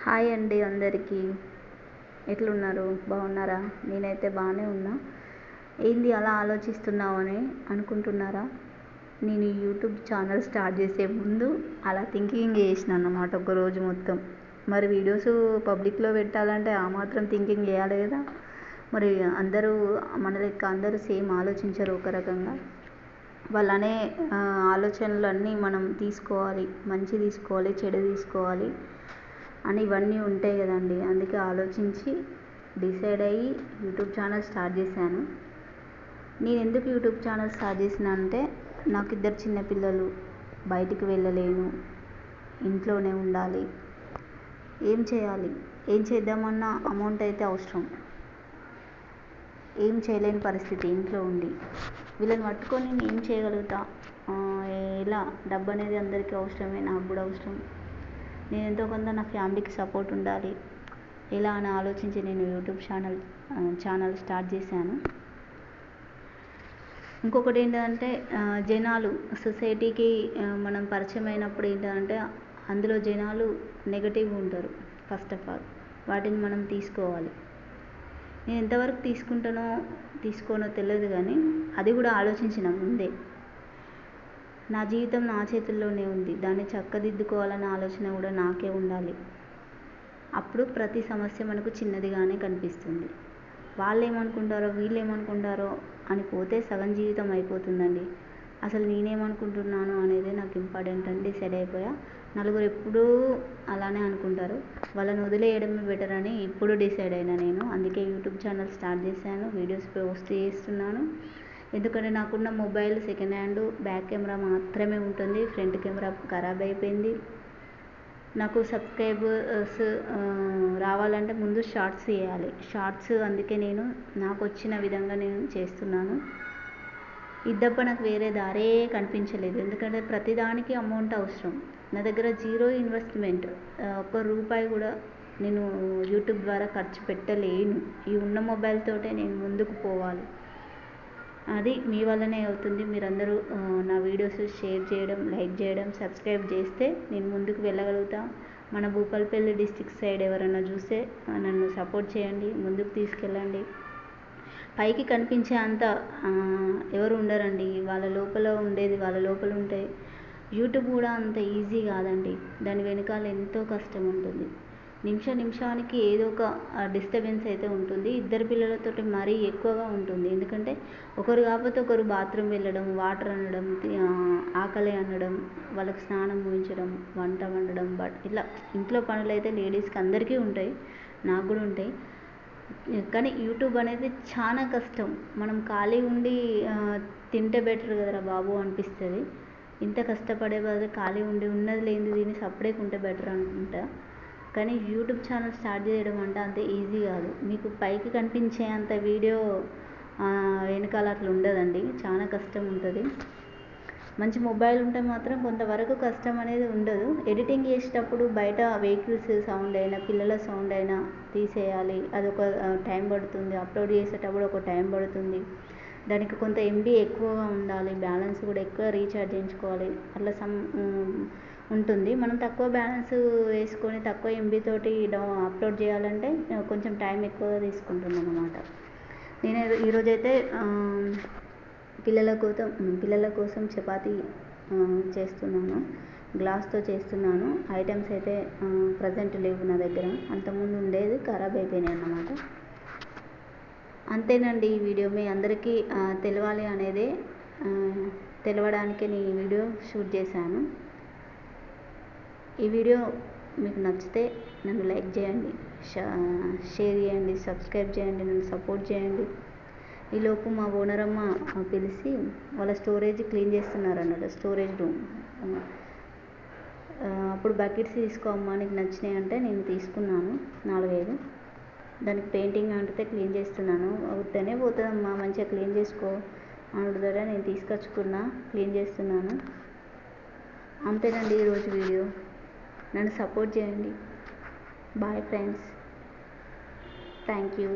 Hi అండి అందరికీ. ఎట్లున్నారు? బాగున్నారా? నేనైతే బాగానే ఉన్నా. ఏంది అలా ఆలోచిస్తున్నావు అని అనుకుంటున్నారా? నేను యూట్యూబ్ ఛానల్ స్టార్ట్ చేసే ముందు అలా థింకింగ్ చేసిన అన్నమాట ఒక రోజు మొత్తం. మరి వీడియోస్ పబ్లిక్లో పెట్టాలంటే ఆ మాత్రం థింకింగ్ చేయాలి కదా. మరి అందరూ మన లెక్క అందరూ సేమ్ ఆలోచించరు ఒక రకంగా. వాళ్ళనే ఆలోచనలు అన్నీ మనం తీసుకోవాలి, మంచి తీసుకోవాలి, చెడు తీసుకోవాలి అని ఇవన్నీ ఉంటాయి కదండి. అందుకే ఆలోచించి డిసైడ్ అయ్యి యూట్యూబ్ ఛానల్ స్టార్ట్ చేశాను. నేను ఎందుకు యూట్యూబ్ ఛానల్ స్టార్ట్ చేసిన అంటే, నాకు 2 చిన్నపిల్లలు, బయటికి వెళ్ళలేను, ఇంట్లోనే ఉండాలి. ఏం చేయాలి? ఏం చేద్దామన్నా అమౌంట్ అయితే అవసరం. ఏం చేయలేని పరిస్థితి ఇంట్లో ఉండి. వీళ్ళని పట్టుకొని నేను ఏం చేయగలుగుతా? ఎలా? డబ్బు అనేది అందరికీ అవసరమే, నాకు కూడా అవసరం. నేను ఎంతో కొంత నా ఫ్యామిలీకి సపోర్ట్ ఉండాలి. ఎలా అని ఆలోచించి నేను యూట్యూబ్ ఛానల్ స్టార్ట్ చేశాను. ఇంకొకటి ఏంటంటే, జనాలు సొసైటీకి మనం పరిచయం అయినప్పుడు ఏంటంటే, అందులో జనాలు నెగటివ్గా ఉంటారు. ఫస్ట్ ఆఫ్ ఆల్ వాటిని మనం తీసుకోవాలి. నేను ఎంతవరకు తీసుకోనో తెలియదు, కానీ అది కూడా ఆలోచించిన ముందే. నా జీవితం నా చేతుల్లోనే ఉంది, దాన్ని చక్కదిద్దుకోవాలనే ఆలోచన కూడా నాకే ఉండాలి. అప్పుడు ప్రతి సమస్య మనకు చిన్నదిగానే కనిపిస్తుంది. వాళ్ళు ఏమనుకుంటారో వీళ్ళు ఏమనుకుంటారో అని పోతే సగం జీవితం అయిపోతుందండి. అసలు నేనేమనుకుంటున్నాను అనేది నాకు ఇంపార్టెంట్ అని డిసైడ్ అయిపోయా. నలుగురు ఎప్పుడూ అలానే అనుకుంటారు, వాళ్ళని వదిలేయడమే బెటర్ అని ఇప్పుడు డిసైడ్ అయినా నేను. అందుకే యూట్యూబ్ ఛానల్ స్టార్ట్ చేశాను, వీడియోస్ పోస్ట్ చేస్తున్నాను. ఎందుకంటే నాకున్న mobile second hand, back camera మాత్రమే ఉంటుంది, ఫ్రంట్ కెమెరా ఖరాబ్ అయిపోయింది. నాకు సబ్స్క్రైబర్స్ రావాలంటే ముందు షార్ట్స్ చేయాలి. అందుకే నేను నాకు వచ్చిన విధంగా నేను చేస్తున్నాను. ఇది తప్ప నాకు వేరే దారే కనిపించలేదు. ఎందుకంటే ప్రతిదానికి అమౌంట్ అవసరం. నా దగ్గర జీరో ఇన్వెస్ట్మెంట్, ఒక్క రూపాయి కూడా నేను యూట్యూబ్ ద్వారా ఖర్చు పెట్టలేను. ఈ ఉన్న మొబైల్ తోటే నేను ముందుకు పోవాలి. అది మీ వల్లనే అవుతుంది. మీరందరూ నా వీడియోస్ షేర్ చేయడం, లైక్ చేయడం, సబ్స్క్రైబ్ చేస్తే నేను ముందుకు వెళ్ళగలుగుతా. మన భూపాలపల్లి డిస్ట్రిక్ట్ సైడ్ ఎవరైనా చూస్తే నన్ను సపోర్ట్ చేయండి, ముందుకు తీసుకెళ్ళండి. పైకి కనిపించే అంత ఎవరు ఉండరండి, వాళ్ళ లోపల ఉండేది వాళ్ళ లోపల ఉంటాయి. యూట్యూబ్ కూడా అంత ఈజీ కాదండి, దాని వెనకాల ఎంతో కష్టం ఉంటుంది. నిమిషానికి ఏదో ఒక డిస్టర్బెన్స్ అయితే ఉంటుంది. 2 పిల్లలతోటి మరీ ఎక్కువగా ఉంటుంది. ఎందుకంటే ఒకరు కాకపోతే ఒకరు బాత్రూమ్ వెళ్ళడం, వాటర్ అనడం, ఆకలి అనడం, వాళ్ళకి స్నానం ముగించడం, వంట వండడం, ఇట్లా ఇంట్లో పనులు అయితే లేడీస్కి అందరికీ ఉంటాయి, నాకు కూడా ఉంటాయి. కానీ యూట్యూబ్ అనేది చాలా కష్టం. మనం ఖాళీ ఉండి తింటే బెటర్ కదరా బాబు అనిపిస్తుంది. ఇంత కష్టపడే బదులు ఖాళీ ఉండి ఉన్నది లేనిది తిని సపరేట్ ఉంటే బెటర్ అనుకుంటా. కానీ యూట్యూబ్ ఛానల్ స్టార్ట్ చేయడం అంటే అంత ఈజీ కాదు. మీకు పైకి కనిపించే అంత వీడియో వెనకాల అట్లా ఉండదండి, చాలా కష్టం ఉంటుంది. మంచి మొబైల్ ఉంటే మాత్రం కొంతవరకు కష్టం అనేది ఉండదు. ఎడిటింగ్ చేసేటప్పుడు బయట వెహికల్స్ సౌండ్ అయినా, పిల్లల సౌండ్ అయినా తీసేయాలి. అదొక టైం పడుతుంది. అప్లోడ్ చేసేటప్పుడు ఒక టైం పడుతుంది. దానికి కొంత ఎంబీ ఎక్కువగా ఉండాలి, బ్యాలెన్స్ కూడా ఎక్కువ రీఛార్జ్ చేయించుకోవాలి. అట్లా ఉంటుంది. మనం తక్కువ బ్యాలెన్స్ వేసుకొని తక్కువ ఎంబీ తోటి అప్లోడ్ చేయాలంటే కొంచెం టైం ఎక్కువగా తీసుకుంటుంది అన్నమాట. నేను ఈరోజైతే పిల్లల కోసం చపాతీ చేస్తున్నాను, గ్లాస్తో చేస్తున్నాను. ఐటమ్స్ అయితే ప్రజెంట్ లేవు నా దగ్గర, అంతకుముందు ఉండేది ఖరాబ్ అయిపోయినాయి అన్నమాట. అంతేనండి. ఈ వీడియో మీ అందరికీ తెలవాలి అనేదే, తెలవడానికే నేను ఈ వీడియో షూట్ చేశాను. ఈ వీడియో మీకు నచ్చితే నన్ను లైక్ చేయండి, షేర్ చేయండి, సబ్స్క్రైబ్ చేయండి, నన్ను సపోర్ట్ చేయండి. ఈలోపు మా ఓనరమ్మ పిలిచి వాళ్ళ స్టోరేజ్ క్లీన్ చేస్తున్నారు అన్నట్టు, స్టోరేజ్ రూమ్. అప్పుడు బకెట్స్ తీసుకోమ్మా నీకు నచ్చినాయి అంటే నేను తీసుకున్నాను 4-5. దానికి పెయింటింగ్ అంటితే క్లీన్ చేస్తున్నాను. ఉత్తనే పోతుందమ్మా, మంచిగా క్లీన్ చేసుకో అనుడుదట, నేను తీసుకొచ్చుకున్నా, క్లీన్ చేస్తున్నాను. అంతేనండి ఈరోజు వీడియో. నన్ను సపోర్ట్ చేయండి. Bye friends, thank you.